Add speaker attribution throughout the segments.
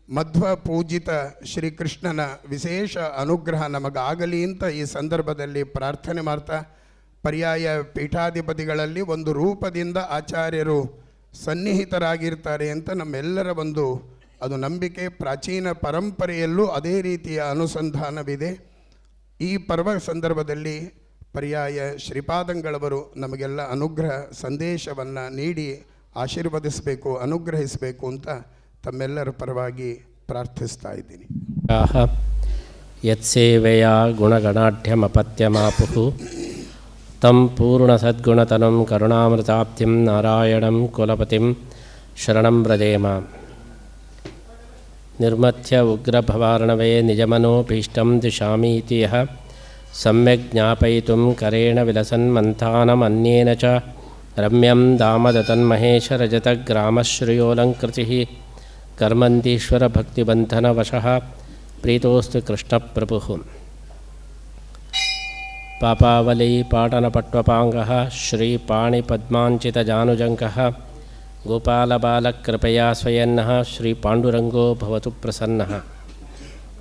Speaker 1: ಮಧ್ವ ಪೂಜಿತ ಶ್ರೀಕೃಷ್ಣನ ವಿಶೇಷ ಅನುಗ್ರಹ ನಮಗಾಗಲಿ ಅಂತ ಈ ಸಂದರ್ಭದಲ್ಲಿ ಪ್ರಾರ್ಥನೆ ಮಾಡ್ತಾ ಪರ್ಯಾಯ ಪೀಠಾಧಿಪತಿಗಳಲ್ಲಿ ಒಂದು ರೂಪದಿಂದ ಆಚಾರ್ಯರು ಸನ್ನಿಹಿತರಾಗಿರ್ತಾರೆ ಅಂತ ನಮ್ಮೆಲ್ಲರ ಒಂದು ಅದು ನಂಬಿಕೆ. ಪ್ರಾಚೀನ ಪರಂಪರೆಯಲ್ಲೂ ಅದೇ ರೀತಿಯ ಅನುಸಂಧಾನವಿದೆ. ಈ ಪರ್ವ ಸಂದರ್ಭದಲ್ಲಿ ಪರ್ಯಾಯ ಶ್ರೀಪಾದಂಗಳವರು ನಮಗೆಲ್ಲ ಅನುಗ್ರಹ ಸಂದೇಶವನ್ನು ನೀಡಿ ಆಶೀರ್ವದಿಸಬೇಕು, ಅನುಗ್ರಹಿಸಬೇಕು ಅಂತ ತಮ್ಮೆಲ್ಲರ ಪರವಾಗಿ ಪ್ರಾರ್ಥಿಸ್ತಾ ಇದ್ದೀನಿ.
Speaker 2: ಯತ್ಸೇವೆಯ ಗುಣಗಣಾಢ್ಯಮಪತ್ಯಮಾಪುಃ ತಂ ಪೂರ್ಣಸದ್ಗುಣತನಂ ಕರುಣಾಮೃತಾಬ್ಧಿಂ ನಾರಾಯಣಂ ಕುಲಪತಿಂ ಶರಣಂ ವ್ರಜೇಮ. ನಿರ್ಮಥ್ಯ ಉಗ್ರಭವಾರ್ಣವೇ ನಿಜಮನೋಭೀಷ್ಟಂ ದಿಶಾಮೀತಿ ಯಃ ಸಮ್ಯಕ್ ಜ್ಞಾಪಯಿತುಂ ಕರೇಣ ವಿಲಸನ್ ಮಂಥಾನಮನ್ಯೇನ ಚ ರಮ್ಯಂ ದಾಮದತನ್ಮಹೇಶರಜತಗ್ರಾಮಶ್ರೇಯೋಲಂಕೃತಿಃ ಕರ್ಮಂತೀಶ್ವರಭಕ್ತಿಬಂಧನವಶಃ ಪ್ರೀತೋಸ್ತು ಕೃಷ್ಣಪ್ರಭುಃ. ಪಾಪಾವಲೈ ಪಾಟನಪಟ್ವಪಾಂಗಃ ಶ್ರೀಪಾಣಿಪದ್ಮಾಂಚಿತಜಾನುಜಂಕಃ ಗೋಪಾಲಬಾಲಕೃಪಯಾ ಸ್ವಯನ್ನಃ ಶ್ರೀಪಾಂಡುರಂಗೋ ಭವತು ಪ್ರಸನ್ನಃ.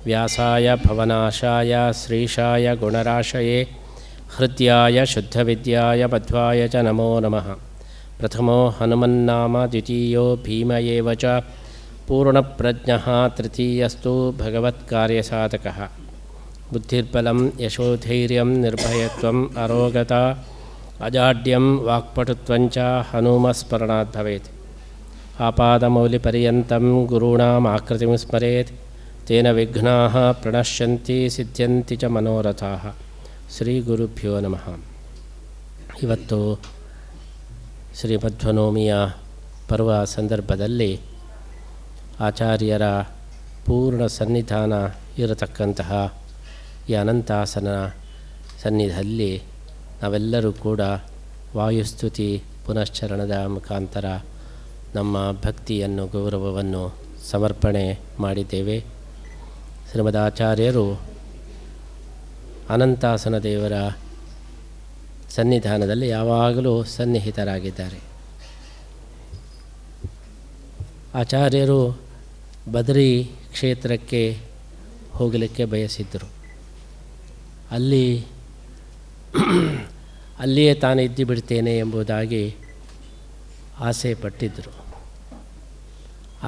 Speaker 2: ವ್ಯಾಸಾಯ ಭವನಾಶಾಯ ಶ್ರೀಶಾಯ ಗುಣರಾಶಯೇ ಹೃದ್ಯಾಯ ಶುದ್ಧವಿದ್ಯಾಯ ಮಧ್ವಾಯ ಚ ನಮೋ ನಮಃ. ಪ್ರಥಮೋ ಹನುಮನ್ನಾಮ ದ್ವಿತೀಯೋ ಭೀಮ ಏವ ಚ ಪೂರ್ಣಪ್ರಜ್ಞಃ ತೃತೀಯಸ್ತು ಭಗವತ್ಕಾರ್ಯಸಾಧಕಃ. ಬುದ್ಧಿರ್ಬಲಂ ಯಶೋಧೈರ್ಯಂ ನಿರ್ಭಯತ್ವಂ ಅರೋಗತಾ ಅಜಾಡ್ಯಂ ವಾಕ್ಪಟುತ್ವಂಚ ಹನುಮಸ್ಮರಣಾತ್ ಭವೇತ್. ಆಪಾದಮೌಲಿಪರ್ಯಂತಂ ಗುರುಣಾಂ ಆಕೃತಿಂ ಸ್ಮರೇತ್ ತೇನ ವಿಘ್ನಾಃ ಪ್ರಣಶ್ಯಂತಿ ಸಿದ್ಧ್ಯಂತಿ ಚ ಮನೋರಥಾಃ. ಶ್ರೀ ಗುರುಭ್ಯೋ ನಮಃ. ಇವತ್ತು ಶ್ರೀಮಧ್ವನವಮಿಯ ಪರ್ವ ಸಂದರ್ಭದಲ್ಲಿ ಆಚಾರ್ಯರ ಪೂರ್ಣ ಸನ್ನಿಧಾನ ಇರತಕ್ಕಂತಹ ಈ ಅನಂತಾಸನ ಸನ್ನಿಧಿಯಲ್ಲಿ ನಾವೆಲ್ಲರೂ ಕೂಡ ವಾಯುಸ್ತುತಿ ಪುನಶ್ಚರಣದ ಮುಖಾಂತರ ನಮ್ಮ ಭಕ್ತಿಯನ್ನು ಗೌರವವನ್ನು ಸಮರ್ಪಣೆ ಮಾಡಿದ್ದೇವೆ. ಶ್ರೀಮದಾಚಾರ್ಯರು ಅನಂತಾಸನ ದೇವರ ಸನ್ನಿಧಾನದಲ್ಲಿ ಯಾವಾಗಲೂ ಸನ್ನಿಹಿತರಾಗಿದ್ದಾರೆ. ಆಚಾರ್ಯರು ಬದರಿ ಕ್ಷೇತ್ರಕ್ಕೆ ಹೋಗಲಿಕ್ಕೆ ಬಯಸಿದ್ದರು. ಅಲ್ಲಿಯೇ ತಾನು ಇದ್ದು ಬಿಡ್ತೇನೆ ಎಂಬುದಾಗಿ ಆಸೆ ಪಟ್ಟಿದ್ದರು.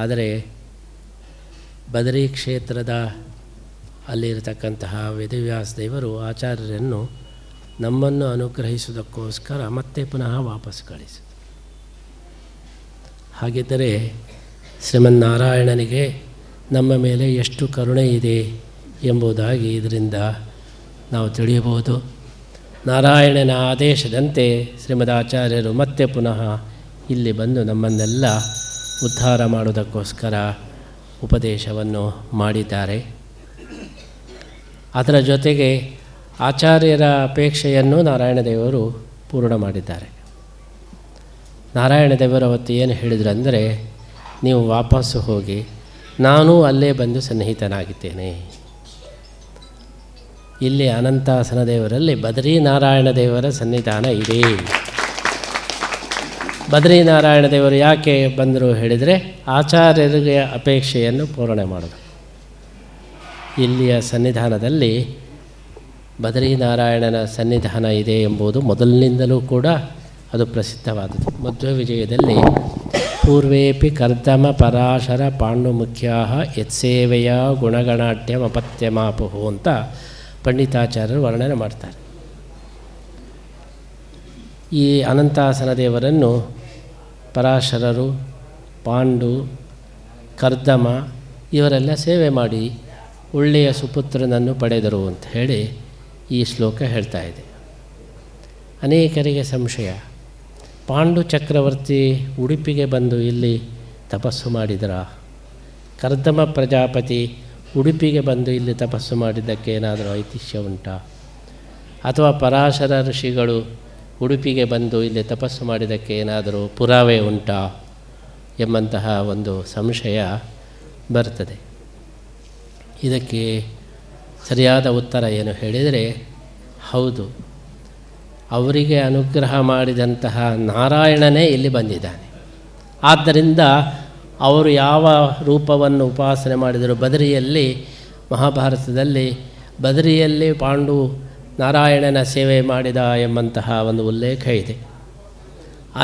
Speaker 2: ಆದರೆ ಬದರಿ ಕ್ಷೇತ್ರದ ಅಲ್ಲಿರತಕ್ಕಂತಹ ವೇದವ್ಯಾಸ ದೇವರು ಆಚಾರ್ಯರನ್ನು ನಮ್ಮನ್ನು ಅನುಗ್ರಹಿಸುವುದಕ್ಕೋಸ್ಕರ ಮತ್ತೆ ಪುನಃ ವಾಪಸ್ ಕಳಿಸಿದರು. ಹಾಗಿದ್ದರೆ ಶ್ರೀಮನ್ನಾರಾಯಣನಿಗೆ ನಮ್ಮ ಮೇಲೆ ಎಷ್ಟು ಕರುಣೆ ಇದೆ ಎಂಬುದಾಗಿ ಇದರಿಂದ ನಾವು ತಿಳಿಯಬಹುದು. ನಾರಾಯಣನ ಆದೇಶದಂತೆ ಶ್ರೀಮದಾಚಾರ್ಯರು ಮತ್ತೆ ಪುನಃ ಇಲ್ಲಿ ಬಂದು ನಮ್ಮನ್ನೆಲ್ಲ ಉದ್ಧಾರ ಮಾಡುವುದಕ್ಕೋಸ್ಕರ ಉಪದೇಶವನ್ನು ಮಾಡಿದ್ದಾರೆ. ಅದರ ಜೊತೆಗೆ ಆಚಾರ್ಯರ ಅಪೇಕ್ಷೆಯನ್ನು ನಾರಾಯಣ ದೇವರು ಪೂರ್ಣ ಮಾಡಿದ್ದಾರೆ. ನಾರಾಯಣ ದೇವರು ಅವತ್ತು ಏನು ಹೇಳಿದರು ಅಂದರೆ, ನೀವು ವಾಪಸ್ಸು ಹೋಗಿ, ನಾನು ಅಲ್ಲೇ ಬಂದು ಸನ್ನಿಹಿತನಾಗಿದ್ದೇನೆ. ಇಲ್ಲಿ ಅನಂತಾಸನ ದೇವರಲ್ಲಿ ಬದ್ರೀನಾರಾಯಣ ದೇವರ ಸನ್ನಿಧಾನ ಇದೆ. ಬದ್ರೀನಾರಾಯಣ ದೇವರು ಯಾಕೆ ಬಂದರು ಹೇಳಿದರೆ, ಆಚಾರ್ಯರಿಗೆ ಅಪೇಕ್ಷೆಯನ್ನು ಪೂರ್ಣ ಮಾಡೋದು. ಇಲ್ಲಿಯ ಸನ್ನಿಧಾನದಲ್ಲಿ ಬದ್ರೀನಾರಾಯಣನ ಸನ್ನಿಧಾನ ಇದೆ ಎಂಬುದು ಮೊದಲಿನಿಂದಲೂ ಕೂಡ ಅದು ಪ್ರಸಿದ್ಧವಾದದ್ದು. ಮಧ್ವ ವಿಜಯದಲ್ಲಿ ಪೂರ್ವೇಪಿ ಕರ್ದಮ ಪರಾಶರ ಪಾಂಡುಮುಖ್ಯಾ ಯತ್ಸೇವೆಯ ಗುಣಗಣಾಢ್ಯಮಪತ್ಯಮಾಪುಹು ಅಂತ ಪಂಡಿತಾಚಾರ್ಯರು ವರ್ಣನೆ ಮಾಡ್ತಾರೆ. ಈ ಅನಂತಾಸನ ದೇವರನ್ನು ಪರಾಶರರು, ಪಾಂಡು, ಕರ್ದಮ ಇವರೆಲ್ಲ ಸೇವೆ ಮಾಡಿ ಒಳ್ಳೆಯ ಸುಪುತ್ರನನ್ನು ಪಡೆದರು ಅಂತ ಹೇಳಿ ಈ ಶ್ಲೋಕ ಹೇಳ್ತಾ ಇದೆ. ಅನೇಕರಿಗೆ ಸಂಶಯ, ಪಾಂಡು ಚಕ್ರವರ್ತಿ ಉಡುಪಿಗೆ ಬಂದು ಇಲ್ಲಿ ತಪಸ್ಸು ಮಾಡಿದರ, ಕರ್ದಮ ಪ್ರಜಾಪತಿ ಉಡುಪಿಗೆ ಬಂದು ಇಲ್ಲಿ ತಪಸ್ಸು ಮಾಡಿದ್ದಕ್ಕೆ ಏನಾದರೂ ಐತಿಹ್ಯ ಉಂಟಾ, ಅಥವಾ ಪರಾಶರ ಋಷಿಗಳು ಉಡುಪಿಗೆ ಬಂದು ಇಲ್ಲಿ ತಪಸ್ಸು ಮಾಡಿದ್ದಕ್ಕೆ ಏನಾದರೂ ಪುರಾವೆ ಉಂಟಾ ಎಂಬಂತಹ ಒಂದು ಸಂಶಯ ಬರ್ತದೆ. ಇದಕ್ಕೆ ಸರಿಯಾದ ಉತ್ತರ ಏನು ಹೇಳಿದರೆ, ಹೌದು, ಅವರಿಗೆ ಅನುಗ್ರಹ ಮಾಡಿದಂತಹ ನಾರಾಯಣನೇ ಇಲ್ಲಿ ಬಂದಿದ್ದಾನೆ. ಆದ್ದರಿಂದ ಅವರು ಯಾವ ರೂಪವನ್ನು ಉಪಾಸನೆ ಮಾಡಿದರು, ಬದರಿಯಲ್ಲಿ, ಮಹಾಭಾರತದಲ್ಲಿ ಬದರಿಯಲ್ಲಿ ಪಾಂಡು ನಾರಾಯಣನ ಸೇವೆ ಮಾಡಿದ ಎಂಬಂತಹ ಒಂದು ಉಲ್ಲೇಖ ಇದೆ.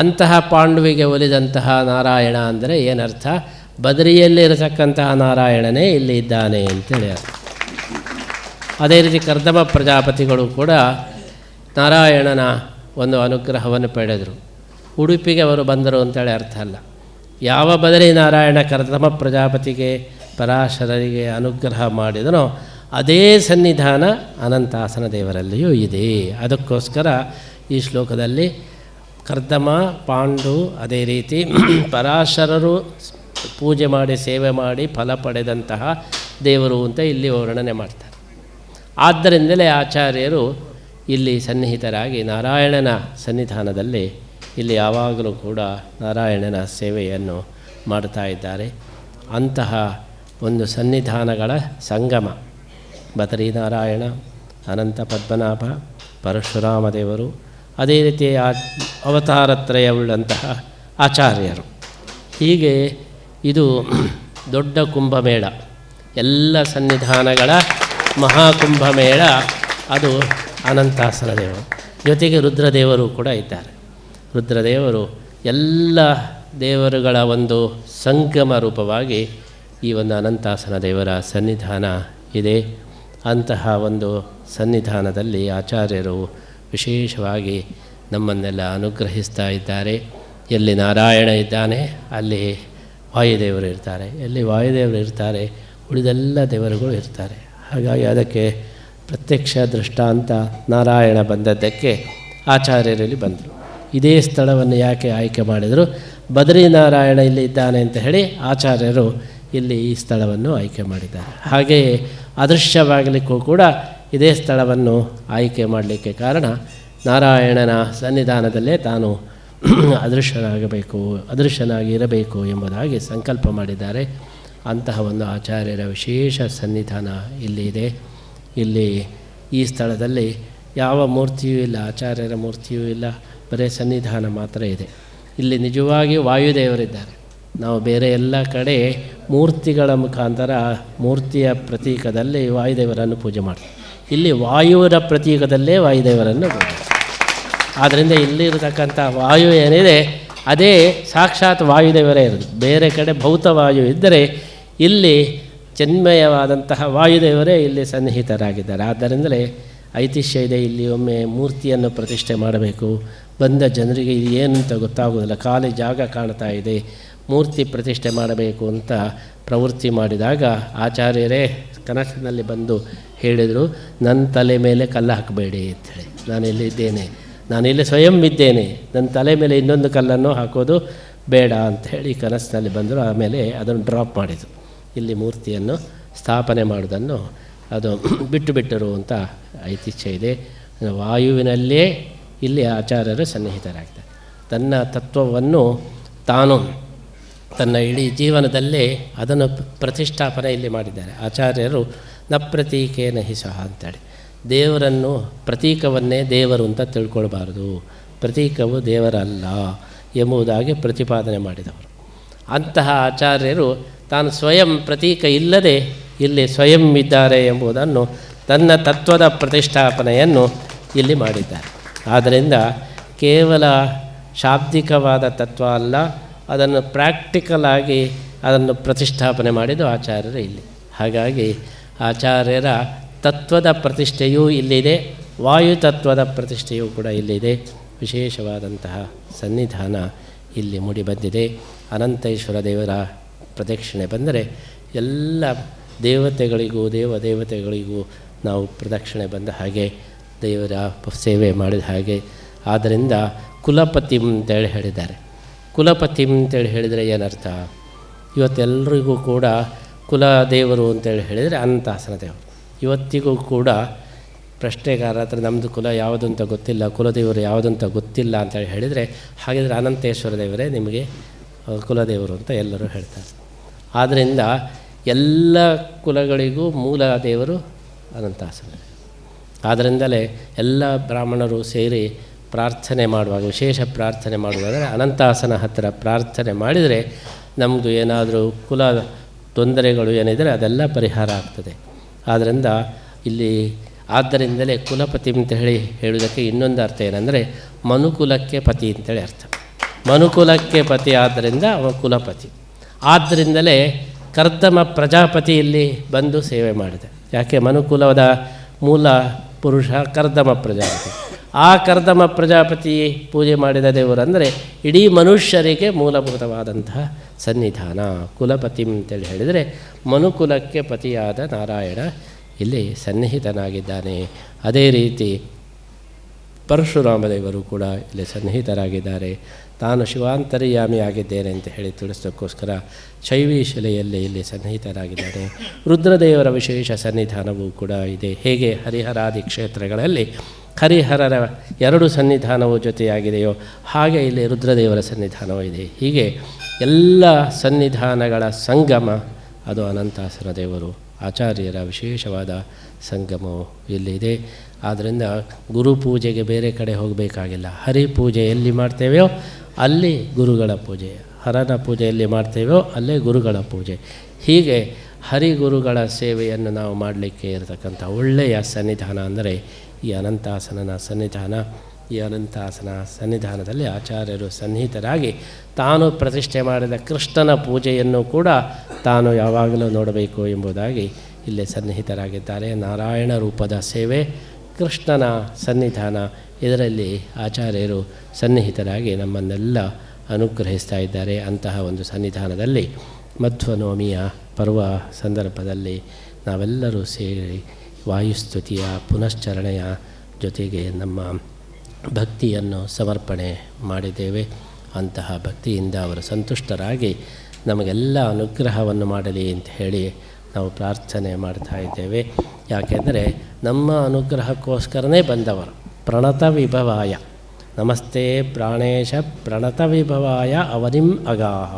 Speaker 2: ಅಂತಹ ಪಾಂಡುವಿಗೆ ಒಲಿದಂತಹ ನಾರಾಯಣ ಅಂದರೆ ಏನರ್ಥ? ಬದರಿಯಲ್ಲಿರತಕ್ಕಂತಹ ನಾರಾಯಣನೇ ಇಲ್ಲಿ ಇದ್ದಾನೆ ಅಂತೇಳಿ ಅರ್ಥ. ಅದೇ ರೀತಿ ಕರ್ದಮ ಪ್ರಜಾಪತಿಗಳು ಕೂಡ ನಾರಾಯಣನ ಒಂದು ಅನುಗ್ರಹವನ್ನು ಪಡೆದರು. ಉಡುಪಿಗೆ ಅವರು ಬಂದರು ಅಂತೇಳಿ ಅರ್ಥ ಅಲ್ಲ. ಯಾವ ಬದರಿ ನಾರಾಯಣ ಕರ್ದಮ ಪ್ರಜಾಪತಿಗೆ ಪರಾಶರರಿಗೆ ಅನುಗ್ರಹ ಮಾಡಿದನೋ ಅದೇ ಸನ್ನಿಧಾನ ಅನಂತಾಸನ ದೇವರಲ್ಲಿಯೂ ಇದೆ. ಅದಕ್ಕೋಸ್ಕರ ಈ ಶ್ಲೋಕದಲ್ಲಿ ಕರ್ದಮ, ಪಾಂಡು, ಅದೇ ರೀತಿ ಪರಾಶರರು ಪೂಜೆ ಮಾಡಿ ಸೇವೆ ಮಾಡಿ ಫಲ ಪಡೆದಂತಹ ದೇವರು ಅಂತ ಇಲ್ಲಿ ವರ್ಣನೆ ಮಾಡ್ತಾರೆ. ಆದ್ದರಿಂದಲೇ ಆಚಾರ್ಯರು ಇಲ್ಲಿ ಸನ್ನಿಹಿತರಾಗಿ ನಾರಾಯಣನ ಸನ್ನಿಧಾನದಲ್ಲಿ ಇಲ್ಲಿ ಯಾವಾಗಲೂ ಕೂಡ ನಾರಾಯಣನ ಸೇವೆಯನ್ನು ಮಾಡ್ತಾ ಇದ್ದಾರೆ. ಅಂತಹ ಒಂದು ಸನ್ನಿಧಾನಗಳ ಸಂಗಮ ಬದರಿನಾರಾಯಣ, ಅನಂತ ಪದ್ಮನಾಭ, ಪರಶುರಾಮ ದೇವರು, ಅದೇ ರೀತಿ ಅವತಾರತ್ರಯವುಳ್ಳಂತಹ ಆಚಾರ್ಯರು. ಹೀಗೆ ಇದು ದೊಡ್ಡ ಕುಂಭಮೇಳ, ಎಲ್ಲ ಸನ್ನಿಧಾನಗಳ ಮಹಾಕುಂಭಮೇಳ. ಅದು ಅನಂತಾಸನ ದೇವರು. ಜೊತೆಗೆ ರುದ್ರದೇವರು ಕೂಡ ಇದ್ದಾರೆ. ರುದ್ರದೇವರು ಎಲ್ಲ ದೇವರುಗಳ ಒಂದು ಸಂಗಮ ರೂಪವಾಗಿ ಈ ಒಂದು ಅನಂತಾಸನ ದೇವರ ಸನ್ನಿಧಾನ ಇದೆ. ಅಂತಹ ಒಂದು ಸನ್ನಿಧಾನದಲ್ಲಿ ಆಚಾರ್ಯರು ವಿಶೇಷವಾಗಿ ನಮ್ಮನ್ನೆಲ್ಲ ಅನುಗ್ರಹಿಸ್ತಾ ಇದ್ದಾರೆ. ಎಲ್ಲಿ ನಾರಾಯಣ ಇದ್ದಾನೆ ಅಲ್ಲಿ ವಾಯುದೇವರು ಇರ್ತಾರೆ, ಎಲ್ಲಿ ವಾಯುದೇವರು ಇರ್ತಾರೆ ಉಳಿದೆಲ್ಲ ದೇವರುಗಳು ಇರ್ತಾರೆ. ಹಾಗಾಗಿ ಅದಕ್ಕೆ ಪ್ರತ್ಯಕ್ಷ ದೃಷ್ಟಾಂತ ನಾರಾಯಣ ಬಂದದ್ದಕ್ಕೆ ಆಚಾರ್ಯರಲ್ಲಿ ಬಂದರು. ಇದೇ ಸ್ಥಳವನ್ನು ಯಾಕೆ ಆಯ್ಕೆ ಮಾಡಿದರು? ಬದರಿನಾರಾಯಣ ಇಲ್ಲಿ ಇದ್ದಾನೆ ಅಂತ ಹೇಳಿ ಆಚಾರ್ಯರು ಇಲ್ಲಿ ಈ ಸ್ಥಳವನ್ನು ಆಯ್ಕೆ ಮಾಡಿದ್ದಾರೆ. ಹಾಗೆಯೇ ಅದೃಶ್ಯವಾಗಲಿಕ್ಕೂ ಕೂಡ ಇದೇ ಸ್ಥಳವನ್ನು ಆಯ್ಕೆ ಮಾಡಲಿಕ್ಕೆ ಕಾರಣ ನಾರಾಯಣನ ಸನ್ನಿಧಾನದಲ್ಲೇ ತಾನು ಅದೃಶ್ಯನಾಗಿ ಇರಬೇಕು ಎಂಬುದಾಗಿ ಸಂಕಲ್ಪ ಮಾಡಿದ್ದಾರೆ. ಅಂತಹ ಒಂದು ಆಚಾರ್ಯರ ವಿಶೇಷ ಸನ್ನಿಧಾನ ಇಲ್ಲಿ ಇದೆ. ಇಲ್ಲಿ ಈ ಸ್ಥಳದಲ್ಲಿ ಯಾವ ಮೂರ್ತಿಯೂ ಇಲ್ಲ, ಆಚಾರ್ಯರ ಮೂರ್ತಿಯೂ ಇಲ್ಲ, ಬರೀ ಸನ್ನಿಧಾನ ಮಾತ್ರ ಇದೆ. ಇಲ್ಲಿ ನಿಜವಾಗಿ ವಾಯುದೇವರಿದ್ದಾರೆ. ನಾವು ಬೇರೆ ಎಲ್ಲ ಕಡೆ ಮೂರ್ತಿಗಳ ಮುಖಾಂತರ ಮೂರ್ತಿಯ ಪ್ರತೀಕದಲ್ಲಿ ವಾಯುದೇವರನ್ನು ಪೂಜೆ ಮಾಡ್ತೀವಿ. ಇಲ್ಲಿ ವಾಯುವಿನ ಪ್ರತೀಕದಲ್ಲೇ ವಾಯುದೇವರನ್ನು ಪೂಜೆ. ಆದ್ದರಿಂದ ಇಲ್ಲಿರತಕ್ಕಂಥ ವಾಯು ಏನಿದೆ ಅದೇ ಸಾಕ್ಷಾತ್ ವಾಯುದೇವರೇ ಇರೋದು. ಬೇರೆ ಕಡೆ ಭೌತವಾಯು ಇದ್ದರೆ ಇಲ್ಲಿ ಚಿನ್ಮಯವಾದಂತಹ ವಾಯುದೇವರೇ ಇಲ್ಲಿ ಸನ್ನಿಹಿತರಾಗಿದ್ದಾರೆ. ಆದ್ದರಿಂದಲೇ ಐತಿಹ್ಯ ಇದೆ, ಇಲ್ಲಿ ಒಮ್ಮೆ ಮೂರ್ತಿಯನ್ನು ಪ್ರತಿಷ್ಠೆ ಮಾಡಬೇಕು. ಬಂದ ಜನರಿಗೆ ಇದು ಏನಂತ ಗೊತ್ತಾಗೋದಿಲ್ಲ, ಖಾಲಿ ಜಾಗ ಕಾಣ್ತಾ ಇದೆ, ಮೂರ್ತಿ ಪ್ರತಿಷ್ಠೆ ಮಾಡಬೇಕು ಅಂತ ಪ್ರವೃತ್ತಿ ಮಾಡಿದಾಗ ಆಚಾರ್ಯರೇ ಕನಸಿನಲ್ಲಿ ಬಂದು ಹೇಳಿದರು, ನನ್ನ ತಲೆ ಮೇಲೆ ಕಲ್ಲು ಹಾಕಬೇಡಿ ಅಂಥೇಳಿ. ನಾನಿಲ್ಲಿದ್ದೇನೆ, ನಾನಿಲ್ಲಿ ಸ್ವಯಂ ಇದ್ದೇನೆ, ನನ್ನ ತಲೆ ಮೇಲೆ ಇನ್ನೊಂದು ಕಲ್ಲನ್ನು ಹಾಕೋದು ಬೇಡ ಅಂಥೇಳಿ ಕನಸಿನಲ್ಲಿ ಬಂದರು. ಆಮೇಲೆ ಅದನ್ನು ಡ್ರಾಪ್ ಮಾಡಿದರು. ಇಲ್ಲಿ ಮೂರ್ತಿಯನ್ನು ಸ್ಥಾಪನೆ ಮಾಡೋದನ್ನು ಅದು ಬಿಟ್ಟರು ಅಂತ ಐತಿಹ್ಯ ಇದೆ. ವಾಯುವಿನಲ್ಲೇ ಇಲ್ಲಿ ಆಚಾರ್ಯರು ಸನ್ನಿಹಿತರಾಗ್ತಾರೆ. ತನ್ನ ತತ್ವವನ್ನು ತಾನು ತನ್ನ ಇಡೀ ಜೀವನದಲ್ಲೇ ಅದನ್ನು ಪ್ರತಿಷ್ಠಾಪನೆ ಇಲ್ಲಿ ಮಾಡಿದ್ದಾರೆ ಆಚಾರ್ಯರು. ನ ಪ್ರತೀಕೇನ ಹಿ ಸಹ ಅಂತೇಳಿ ದೇವರನ್ನು ಪ್ರತೀಕವನ್ನೇ ದೇವರು ಅಂತ ತಿಳ್ಕೊಳ್ಬಾರ್ದು, ಪ್ರತೀಕವು ದೇವರಲ್ಲ ಎಂಬುದಾಗಿ ಪ್ರತಿಪಾದನೆ ಮಾಡಿದವರು. ಅಂತಹ ಆಚಾರ್ಯರು ತಾನು ಸ್ವಯಂ ಪ್ರತೀಕ ಇಲ್ಲದೆ ಇಲ್ಲಿ ಸ್ವಯಂ ಇದ್ದಾರೆ ಎಂಬುದನ್ನು ತನ್ನ ತತ್ವದ ಪ್ರತಿಷ್ಠಾಪನೆಯನ್ನು ಇಲ್ಲಿ ಮಾಡಿದ್ದಾರೆ. ಆದ್ದರಿಂದ ಕೇವಲ ಶಾಬ್ದಿಕವಾದ ತತ್ವ ಅಲ್ಲ, ಅದನ್ನು ಪ್ರಾಕ್ಟಿಕಲ್ ಆಗಿ ಅದನ್ನು ಪ್ರತಿಷ್ಠಾಪನೆ ಮಾಡಿದ್ದು ಆಚಾರ್ಯರು ಇಲ್ಲಿ. ಹಾಗಾಗಿ ಆಚಾರ್ಯರ ತತ್ವದ ಪ್ರತಿಷ್ಠೆಯೂ ಇಲ್ಲಿದೆ, ವಾಯು ತತ್ವದ ಪ್ರತಿಷ್ಠೆಯೂ ಕೂಡ ಇಲ್ಲಿದೆ. ವಿಶೇಷವಾದಂತಹ ಸನ್ನಿಧಾನ ಇಲ್ಲಿ ಮೂಡಿಬಂದಿದೆ. ಅನಂತೇಶ್ವರ ದೇವರ ಪ್ರದಕ್ಷಿಣೆ ಬಂದರೆ ಎಲ್ಲ ದೇವತೆಗಳಿಗೂ ದೇವತೆಗಳಿಗೂ ನಾವು ಪ್ರದಕ್ಷಿಣೆ ಬಂದ ಹಾಗೆ, ದೇವರ ಸೇವೆ ಮಾಡಿದ ಹಾಗೆ. ಆದ್ದರಿಂದ ಕುಲಪತಿ ಅಂತೇಳಿ ಹೇಳಿದ್ದಾರೆ. ಕುಲಪತಿ ಅಂತೇಳಿ ಹೇಳಿದರೆ ಏನರ್ಥ? ಇವತ್ತೆಲ್ಲರಿಗೂ ಕೂಡ ಕುಲದೇವರು ಅಂತೇಳಿ ಹೇಳಿದರೆ ಅನಂತಾಸನ ದೇವರು. ಇವತ್ತಿಗೂ ಕೂಡ ಪ್ರಶ್ನೆಗಾರ ಹತ್ರ ನಮ್ಮದು ಕುಲ ಯಾವುದು ಅಂತ ಗೊತ್ತಿಲ್ಲ, ಕುಲದೇವರು ಯಾವುದು ಅಂತ ಗೊತ್ತಿಲ್ಲ ಅಂತೇಳಿ ಹೇಳಿದರೆ, ಹಾಗಿದ್ರೆ ಅನಂತೇಶ್ವರ ದೇವರೇ ನಿಮಗೆ ಕುಲದೇವರು ಅಂತ ಎಲ್ಲರೂ ಹೇಳ್ತಾರೆ. ಆದ್ದರಿಂದ ಎಲ್ಲ ಕುಲಗಳಿಗೂ ಮೂಲ ದೇವರು ಅನಂತಾಸನ. ಆದ್ದರಿಂದಲೇ ಎಲ್ಲ ಬ್ರಾಹ್ಮಣರು ಸೇರಿ ಪ್ರಾರ್ಥನೆ ಮಾಡುವಾಗ, ವಿಶೇಷ ಪ್ರಾರ್ಥನೆ ಮಾಡುವಾಗ ಅನಂತಾಸನ ಹತ್ತಿರ ಪ್ರಾರ್ಥನೆ ಮಾಡಿದರೆ ನಮ್ಮದು ಏನಾದರೂ ಕುಲ ತೊಂದರೆಗಳು ಏನಿದ್ರೆ ಅದೆಲ್ಲ ಪರಿಹಾರ ಆಗ್ತದೆ. ಆದ್ದರಿಂದ ಇಲ್ಲಿ ಆದ್ದರಿಂದಲೇ ಕುಲಪತಿ ಅಂತ ಹೇಳುವುದಕ್ಕೆ ಇನ್ನೊಂದು ಅರ್ಥ ಏನಂದರೆ ಮನುಕುಲಕ್ಕೆ ಪತಿ ಅಂತೇಳಿ ಅರ್ಥ. ಮನುಕುಲಕ್ಕೆ ಪತಿ ಆದ್ದರಿಂದ ಅವ ಕುಲಪತಿ. ಆದ್ದರಿಂದಲೇ ಕರ್ದಮ ಪ್ರಜಾಪತಿ ಇಲ್ಲಿ ಬಂದು ಸೇವೆ ಮಾಡಿದೆ. ಯಾಕೆ? ಮನುಕುಲದ ಮೂಲ ಪುರುಷ ಕರ್ದಮ ಪ್ರಜಾಪತಿ. ಆ ಕರ್ದಮ ಪ್ರಜಾಪತಿ ಪೂಜೆ ಮಾಡಿದ ದೇವರಂದರೆ ಇಡೀ ಮನುಷ್ಯರಿಗೆ ಮೂಲಭೂತವಾದಂತಹ ಸನ್ನಿಧಾನ ಕುಲಪತಿ ಅಂತೇಳಿ ಹೇಳಿದರೆ ಮನುಕುಲಕ್ಕೆ ಪತಿಯಾದ ನಾರಾಯಣ ಇಲ್ಲಿ ಸನ್ನಿಹಿತನಾಗಿದ್ದಾನೆ. ಅದೇ ರೀತಿ ಪರಶುರಾಮದೇವರು ಕೂಡ ಇಲ್ಲಿ ಸನ್ನಿಹಿತರಾಗಿದ್ದಾರೆ. ತಾನು ಶಿವಾಂತರ್ಯಾಮಿಯಾಗಿದ್ದೇನೆ ಅಂತ ಹೇಳಿ ತಿಳಿಸೋಕ್ಕೋಸ್ಕರ ಶೈವಿ ಶಿಲೆಯಲ್ಲಿ ಇಲ್ಲಿ ಸನ್ನಿಹಿತರಾಗಿದ್ದಾನೆ. ರುದ್ರದೇವರ ವಿಶೇಷ ಸನ್ನಿಧಾನವೂ ಕೂಡ ಇದೆ. ಹೇಗೆ ಹರಿಹರಾದಿ ಕ್ಷೇತ್ರಗಳಲ್ಲಿ ಹರಿಹರರ 2 ಸನ್ನಿಧಾನವು ಜೊತೆಯಾಗಿದೆಯೋ ಹಾಗೆ ಇಲ್ಲಿ ರುದ್ರದೇವರ ಸನ್ನಿಧಾನವೂ ಇದೆ. ಹೀಗೆ ಎಲ್ಲ ಸನ್ನಿಧಾನಗಳ ಸಂಗಮ ಅದು ಅನಂತಾಸನ ದೇವರು ಆಚಾರ್ಯರ ವಿಶೇಷವಾದ ಸಂಗಮವು ಇಲ್ಲಿದೆ. ಆದ್ದರಿಂದ ಗುರುಪೂಜೆಗೆ ಬೇರೆ ಕಡೆ ಹೋಗಬೇಕಾಗಿಲ್ಲ. ಹರಿಪೂಜೆ ಎಲ್ಲಿ ಮಾಡ್ತೇವೆಯೋ ಅಲ್ಲಿ ಗುರುಗಳ ಪೂಜೆ, ಹರನ ಪೂಜೆ ಎಲ್ಲಿ ಮಾಡ್ತೇವೆಯೋ ಅಲ್ಲೇ ಗುರುಗಳ ಪೂಜೆ. ಹೀಗೆ ಹರಿಗುರುಗಳ ಸೇವೆಯನ್ನು ನಾವು ಮಾಡಲಿಕ್ಕೆ ಇರತಕ್ಕಂಥ ಒಳ್ಳೆಯ ಸನ್ನಿಧಾನ ಅಂದರೆ ಈ ಅನಂತಾಸನನ ಸನ್ನಿಧಾನ. ಈ ಅನಂತಾಸನ ಸನ್ನಿಧಾನದಲ್ಲಿ ಆಚಾರ್ಯರು ಸನ್ನಿಹಿತರಾಗಿ ತಾನು ಪ್ರತಿಷ್ಠೆ ಮಾಡಿದ ಕೃಷ್ಣನ ಪೂಜೆಯನ್ನು ಕೂಡ ತಾನು ಯಾವಾಗಲೂ ನೋಡಬೇಕು ಎಂಬುದಾಗಿ ಇಲ್ಲಿ ಸನ್ನಿಹಿತರಾಗಿದ್ದಾರೆ. ನಾರಾಯಣ ರೂಪದ ಸೇವೆ, ಕೃಷ್ಣನ ಸನ್ನಿಧಾನ, ಇದರಲ್ಲಿ ಆಚಾರ್ಯರು ಸನ್ನಿಹಿತರಾಗಿ ನಮ್ಮನ್ನೆಲ್ಲ ಅನುಗ್ರಹಿಸ್ತಾ ಇದ್ದಾರೆ. ಅಂತಹ ಒಂದು ಸನ್ನಿಧಾನದಲ್ಲಿ ಮಧ್ವನವಮಿಯ ಪರ್ವ ಸಂದರ್ಭದಲ್ಲಿ ನಾವೆಲ್ಲರೂ ಸೇರಿ ವಾಯುಸ್ತುತಿಯ ಪುನಶ್ಚರಣೆಯ ಜೊತೆಗೆ ನಮ್ಮ ಭಕ್ತಿಯನ್ನು ಸಮರ್ಪಣೆ ಮಾಡಿದ್ದೇವೆ. ಅಂತಹ ಭಕ್ತಿಯಿಂದ ಅವರು ಸಂತುಷ್ಟರಾಗಿ ನಮಗೆಲ್ಲ ಅನುಗ್ರಹವನ್ನು ಮಾಡಲಿ ಅಂತ ಹೇಳಿ ನಾವು ಪ್ರಾರ್ಥನೆ ಮಾಡ್ತಾ ಇದ್ದೇವೆ. ಯಾಕೆಂದರೆ ನಮ್ಮ ಅನುಗ್ರಹಕ್ಕೋಸ್ಕರನೇ ಬಂದವರು. ಪ್ರಣತ ವಿಭವಾಯ ನಮಸ್ತೆ ಪ್ರಾಣೇಶ ಪ್ರಣತ ವಿಭವಾಯ ಅವನಿಂ ಅಗಾಹ.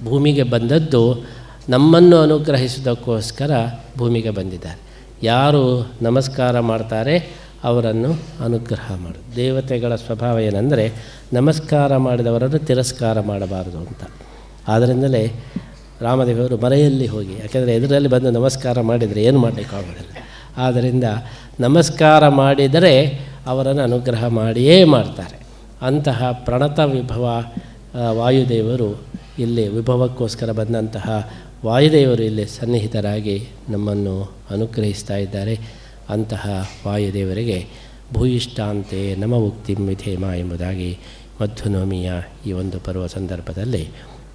Speaker 2: ಭೂಮಿಗೆ ಬಂದದ್ದು ನಮ್ಮನ್ನು ಅನುಗ್ರಹಿಸುವುದಕ್ಕೋಸ್ಕರ ಭೂಮಿಗೆ ಬಂದಿದ್ದಾರೆ. ಯಾರು ನಮಸ್ಕಾರ ಮಾಡ್ತಾರೆ ಅವರನ್ನು ಅನುಗ್ರಹ ಮಾಡು. ದೇವತೆಗಳ ಸ್ವಭಾವ ಏನೆಂದರೆ ನಮಸ್ಕಾರ ಮಾಡಿದವರನ್ನು ತಿರಸ್ಕಾರ ಮಾಡಬಾರದು ಅಂತ. ಆದ್ದರಿಂದಲೇ ರಾಮದೇವರು ಮರೆಯಲ್ಲಿ ಹೋಗಿ, ಯಾಕೆಂದರೆ ಎದುರಲ್ಲಿ ಬಂದು ನಮಸ್ಕಾರ ಮಾಡಿದರೆ ಏನು ಮಾಡಲಿಕ್ಕಾಗೋದಿಲ್ಲ. ಆದ್ದರಿಂದ ನಮಸ್ಕಾರ ಮಾಡಿದರೆ ಅವರನ್ನು ಅನುಗ್ರಹ ಮಾಡಿಯೇ ಮಾಡ್ತಾರೆ. ಅಂತಹ ಪ್ರಣತ ವಿಭವ ವಾಯುದೇವರು ಇಲ್ಲಿ ವಿಭವಕ್ಕೋಸ್ಕರ ಬಂದಂತಹ ವಾಯುದೇವರು ಇಲ್ಲಿ ಸನ್ನಿಹಿತರಾಗಿ ನಮ್ಮನ್ನು ಅನುಗ್ರಹಿಸ್ತಾ ಇದ್ದಾರೆ. ಅಂತಹ ವಾಯುದೇವರಿಗೆ ಭೂಯಿಷ್ಠಾಂತೆ ನಮ ಉಕ್ತಿಂ ವಿಧೇಮ ಎಂಬುದಾಗಿ ಮಧ್ವನವಮಿಯ ಈ ಒಂದು ಪರ್ವ ಸಂದರ್ಭದಲ್ಲಿ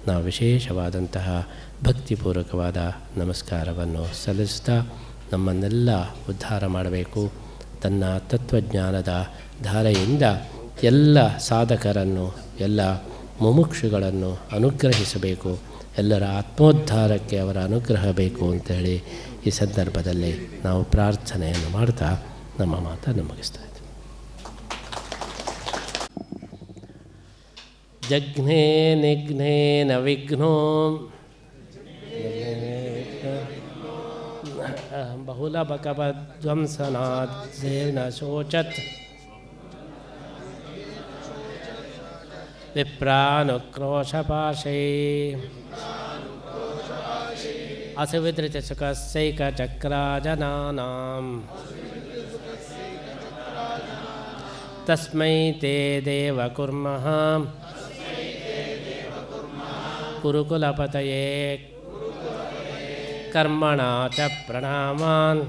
Speaker 2: ನಾವು ವಿಶೇಷವಾದಂತಹ ಭಕ್ತಿಪೂರ್ವಕವಾದ ನಮಸ್ಕಾರವನ್ನು ಸಲ್ಲಿಸ್ತಾ ನಮ್ಮನ್ನೆಲ್ಲ ಉದ್ಧಾರ ಮಾಡಬೇಕು. ತನ್ನ ತತ್ವಜ್ಞಾನದ ಧಾರೆಯಿಂದ ಎಲ್ಲ ಸಾಧಕರನ್ನು, ಎಲ್ಲ ಮುಮುಕ್ಷುಗಳನ್ನು ಅನುಗ್ರಹಿಸಬೇಕು. ಎಲ್ಲರ ಆತ್ಮೋದ್ಧಾರಕ್ಕೆ ಅವರ ಅನುಗ್ರಹ ಬೇಕು ಅಂತೇಳಿ ಈ ಸಂದರ್ಭದಲ್ಲಿ ನಾವು ಪ್ರಾರ್ಥನೆಯನ್ನು ಮಾಡ್ತಾ ನಮ್ಮ ಮಾತನ್ನು ಮುಗಿಸ್ತಾ ಇದ್ದೀವಿ. ಜಘ್ನೇ ನಿಘ್ನೇನ ವಿಘ್ನೋ ಬಹುಲಬಕವಧ್ವಂಸನಾದ್ದೇನ ಶೋಚತ್ ವಿಪ್ರಾನುಕ್ರೋಶಪಾಶೈ ಅಸುವಿಧೃತಸುಖಸೈಕಚಕ್ರಾಜನಾನಾಂ ತಸ್ಮೈ ತೇ ದೇವ ಕುರ್ಮಃ ಕುರುಕುಲಪತಯೇ ಕರ್ಮಣ ಚ ಪ್ರಣಾಮಾನ್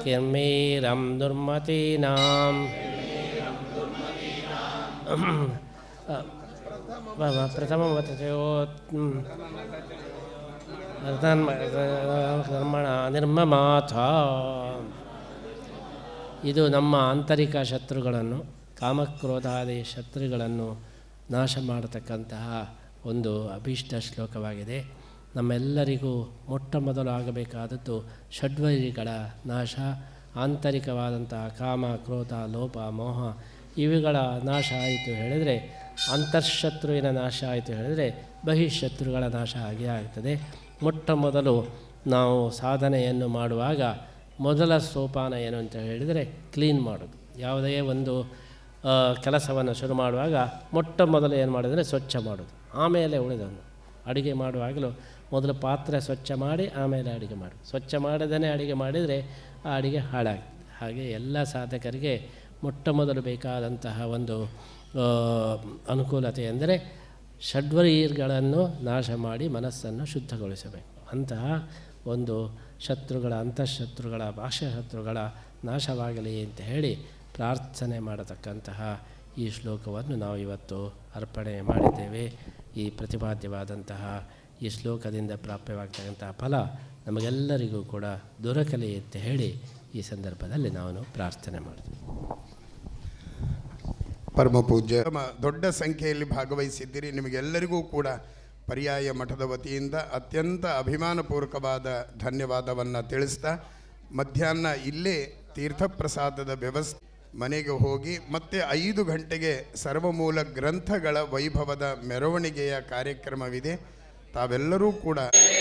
Speaker 2: ಕಿರ್ಮೀರಂ ದುರ್ಮತೀನಾಂ ಪ್ರಥಮ ಕರ್ಮಣ ನಿರ್ಮಮಾಥ. ಇದು ನಮ್ಮ ಆಂತರಿಕ ಶತ್ರುಗಳನ್ನು, ಕಾಮಕ್ರೋಧಾದಿ ಶತ್ರುಗಳನ್ನು ನಾಶ ಮಾಡತಕ್ಕಂತಹ ಒಂದು ಅಭೀಷ್ಟ ಶ್ಲೋಕವಾಗಿದೆ. ನಮ್ಮೆಲ್ಲರಿಗೂ ಮೊಟ್ಟ ಮೊದಲು ಆಗಬೇಕಾದದ್ದು ಷಡ್ವೈರಿಗಳ ನಾಶ, ಆಂತರಿಕವಾದಂತಹ ಕಾಮ, ಕ್ರೋಧ, ಲೋಪ, ಮೋಹ ಇವುಗಳ ನಾಶ ಆಯಿತು ಹೇಳಿದರೆ, ಅಂತರ್ಶತ್ರುವಿನ ನಾಶ ಆಯಿತು ಹೇಳಿದರೆ ಬಹಿಶತ್ರುಗಳ ನಾಶ ಆಗೇ ಆಗ್ತದೆ. ಮೊಟ್ಟ ಮೊದಲು ನಾವು ಸಾಧನೆಯನ್ನು ಮಾಡುವಾಗ ಮೊದಲ ಸೋಪಾನ ಏನು ಅಂತ ಹೇಳಿದರೆ ಕ್ಲೀನ್ ಮಾಡೋದು. ಯಾವುದೇ ಒಂದು ಕೆಲಸವನ್ನು ಶುರು ಮಾಡುವಾಗ ಮೊಟ್ಟ ಮೊದಲು ಏನು ಮಾಡೋದಂದರೆ ಸ್ವಚ್ಛ ಮಾಡೋದು. ಆಮೇಲೆ ಉಳಿದವನು ಅಡುಗೆ ಮಾಡುವಾಗಲೂ ಮೊದಲು ಪಾತ್ರೆ ಸ್ವಚ್ಛ ಮಾಡಿ ಆಮೇಲೆ ಅಡುಗೆ ಮಾಡಿ, ಸ್ವಚ್ಛ ಮಾಡದೇ ಅಡುಗೆ ಮಾಡಿದರೆ ಆ ಅಡುಗೆ ಹಾಳಾಗ್ತದೆ. ಹಾಗೆ ಎಲ್ಲ ಸಾಧಕರಿಗೆ ಮೊಟ್ಟ ಮೊದಲು ಬೇಕಾದಂತಹ ಒಂದು ಅನುಕೂಲತೆ ಎಂದರೆ ಷಡ್ವರ್ಗಗಳನ್ನು ನಾಶ ಮಾಡಿ ಮನಸ್ಸನ್ನು ಶುದ್ಧಗೊಳಿಸಬೇಕು. ಅಂತಹ ಒಂದು ಶತ್ರುಗಳ, ಅಂತಃಶತ್ರುಗಳ, ಬಾಹ್ಯ ಶತ್ರುಗಳ ನಾಶವಾಗಲಿ ಅಂತ ಹೇಳಿ ಪ್ರಾರ್ಥನೆ ಮಾಡತಕ್ಕಂತಹ ಈ ಶ್ಲೋಕವನ್ನು ನಾವು ಇವತ್ತು ಅರ್ಪಣೆ ಮಾಡಿದ್ದೇವೆ. ಈ ಪ್ರತಿಪಾದ್ಯವಾದಂತಹ ಈ ಶ್ಲೋಕದಿಂದ ಪ್ರಾಪ್ಯವಾಗ್ತಕ್ಕಂತಹ ಫಲ ನಮಗೆಲ್ಲರಿಗೂ ಕೂಡ ದೊರಕಲಿ ಅಂತ ಹೇಳಿ ಈ ಸಂದರ್ಭದಲ್ಲಿ ನಾವು ಪ್ರಾರ್ಥನೆ ಮಾಡ್ತೀವಿ.
Speaker 1: ಪರಮ ಪೂಜ್ಯ ದೊಡ್ಡ ಸಂಖ್ಯೆಯಲ್ಲಿ ಭಾಗವಹಿಸಿದ್ದೀರಿ. ನಿಮಗೆಲ್ಲರಿಗೂ ಕೂಡ ಪರ್ಯಾಯ ಮಠದ ವತಿಯಿಂದ ಅತ್ಯಂತ ಅಭಿಮಾನಪೂರ್ವಕವಾದ ಧನ್ಯವಾದವನ್ನು ತಿಳಿಸ್ತಾ, ಮಧ್ಯಾಹ್ನ ಇಲ್ಲೇ ತೀರ್ಥಪ್ರಸಾದದ ವ್ಯವಸ್ಥೆ ಮನೆಗೆ ಹೋಗಿ ಮತ್ತೆ 5 ಗಂಟೆಗೆ ಸರ್ವಮೂಲ ಗ್ರಂಥಗಳ ವೈಭವದ ಮೆರವಣಿಗೆಯ ಕಾರ್ಯಕ್ರಮವಿದೆ. ತಾವೆಲ್ಲರೂ ಕೂಡ
Speaker 3: ಶ್ರೀ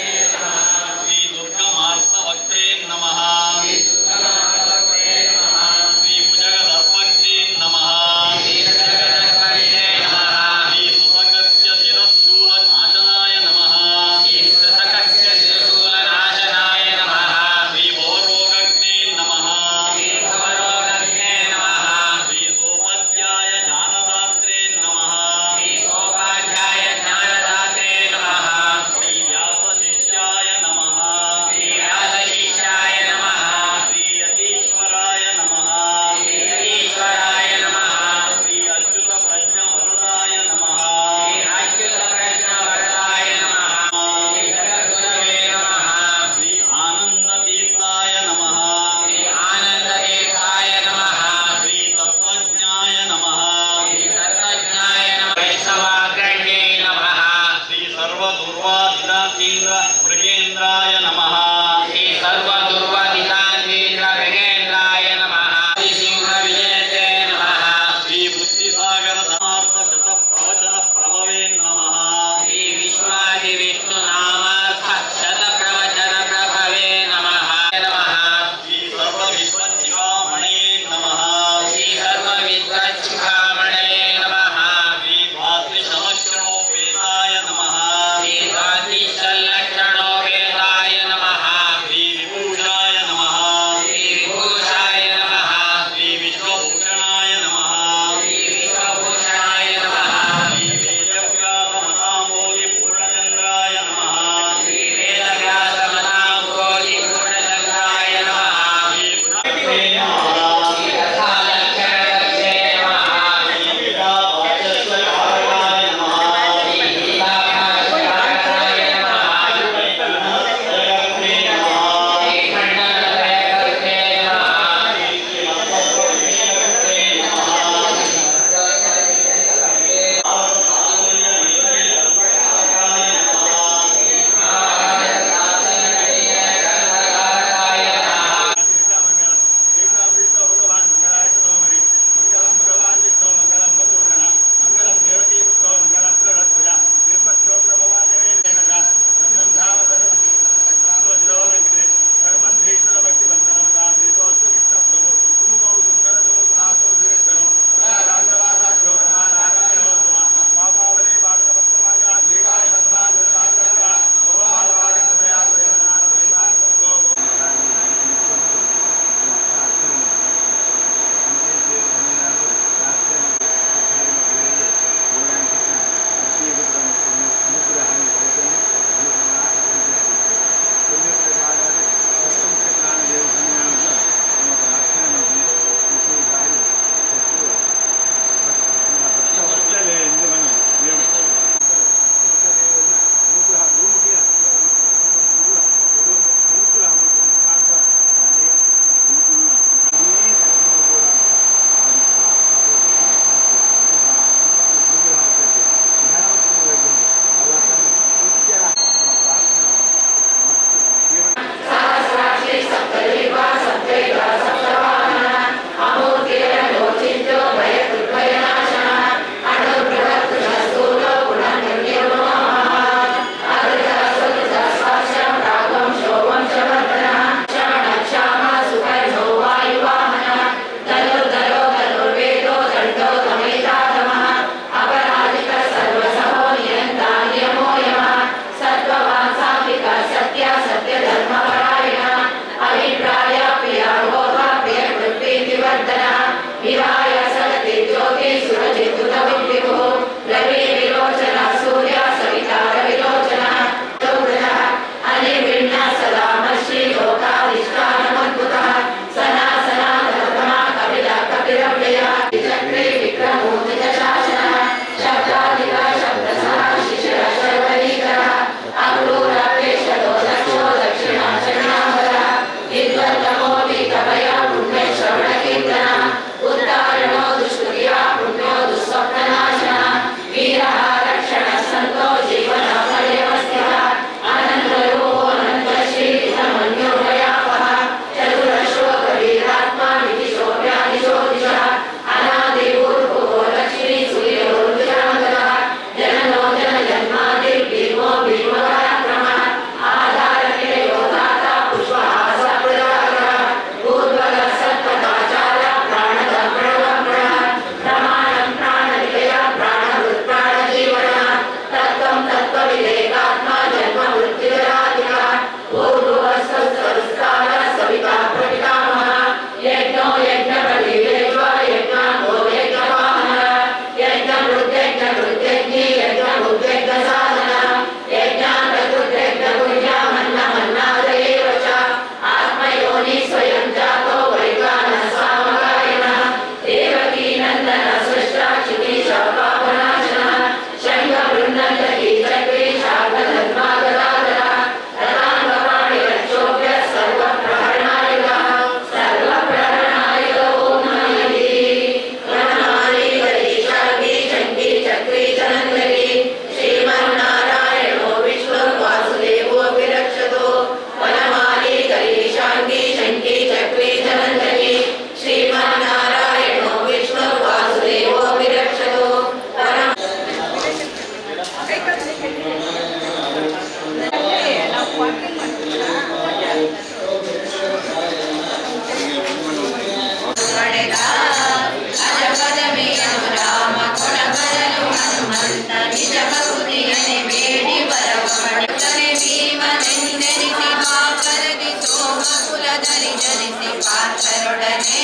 Speaker 3: ಪಡೆಯೊಡನೆ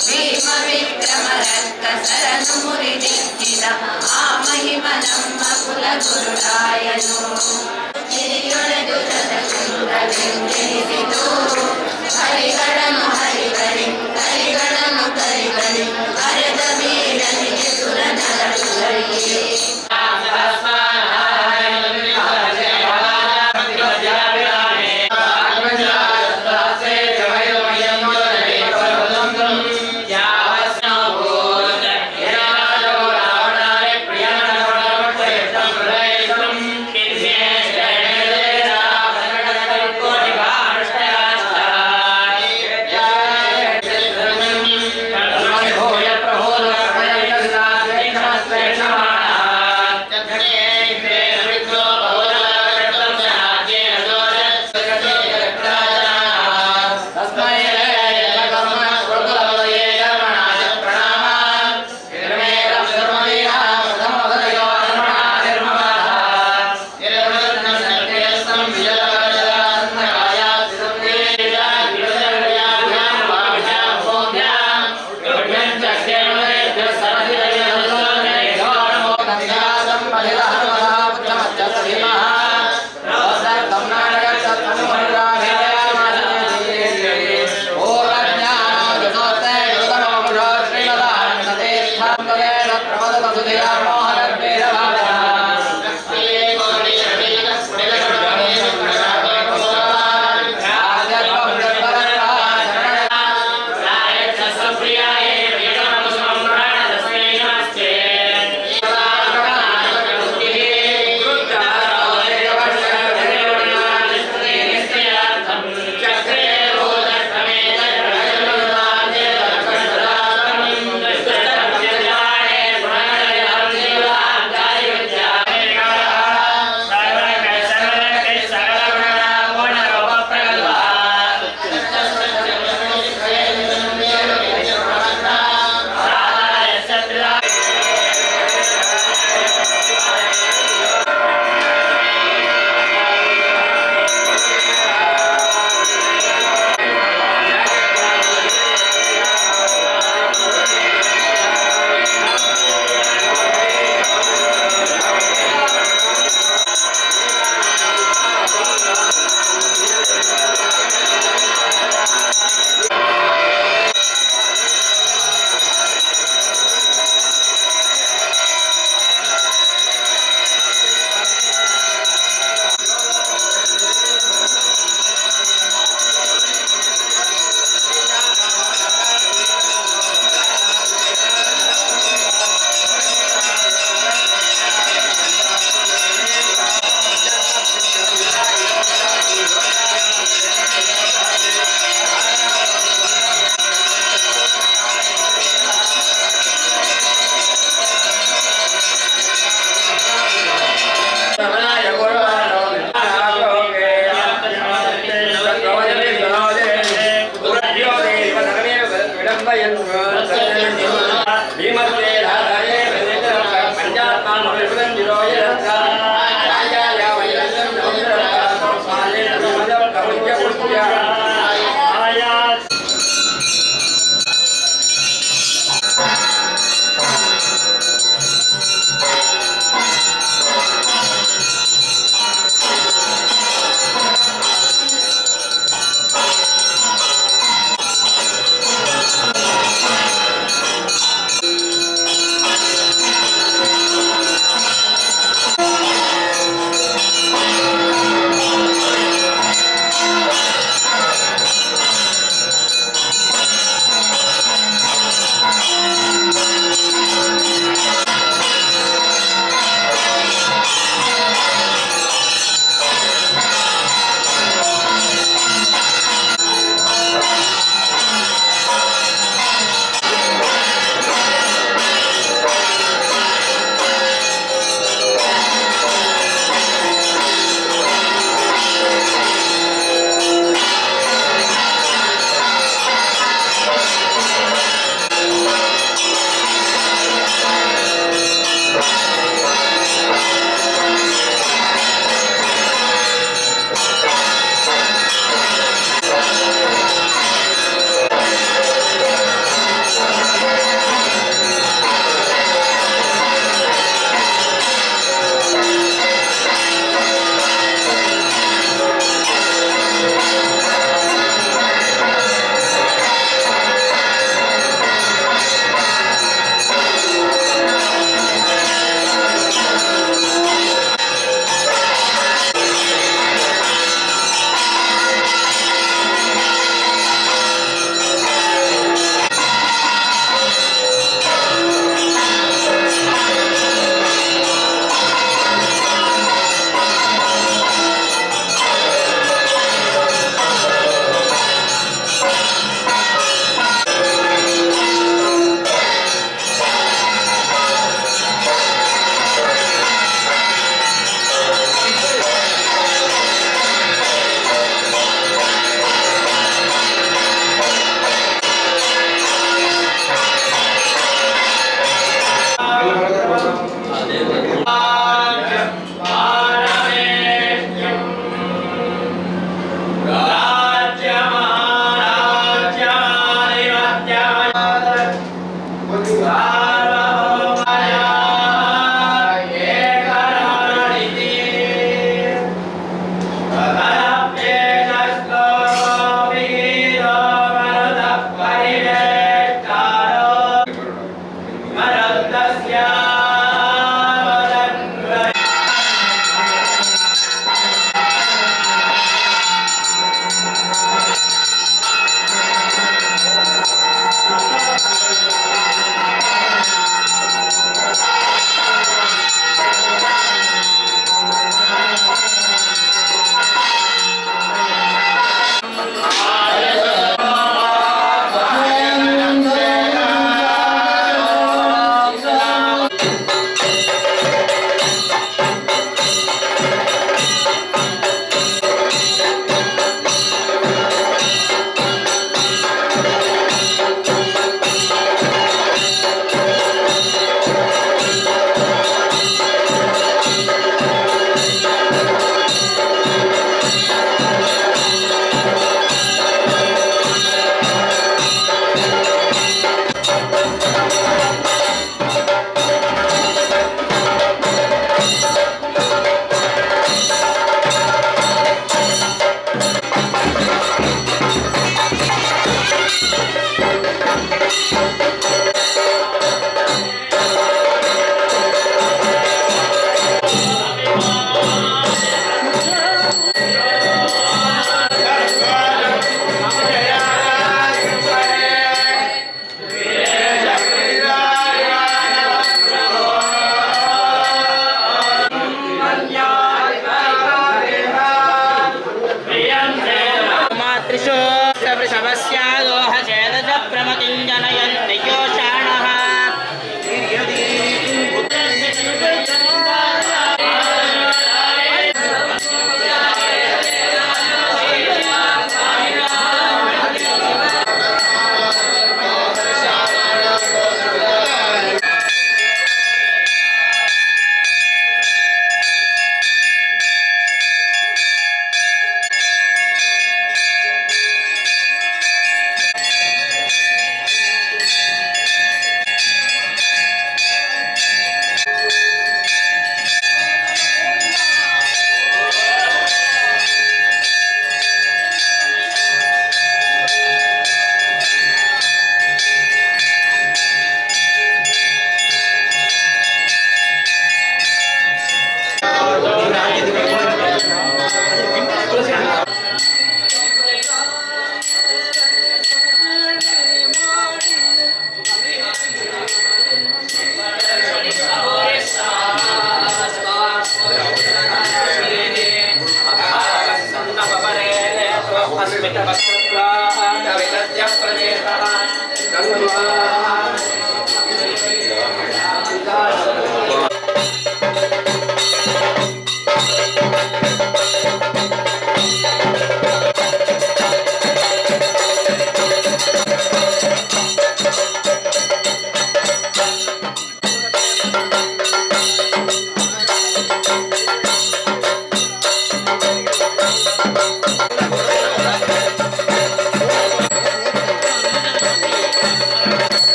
Speaker 3: ಭೀಮ ವಿಕ್ರಮ ರಕ್ತ ಸರನು ಮುರಿದಿಕ್ಕಿದ ಆ ಮಹಿಮ ನಮ್ಮ ಕುಲ ಗುರುರಾಯನು ಕಿರಿಯೊಡೆದು ಸದಗುರುಗಳೆಂದೆನಿಸಿತು ಹರಿಗಳನ್ನು ಹರಿಗಳಿ ಕರಿಗಳನ್ನು ಕರಿಗಳಿ ಹರಿದ ವೀರನಿಗೆ ಸುರನರಗಳಿಗೆ
Speaker 4: Yeah.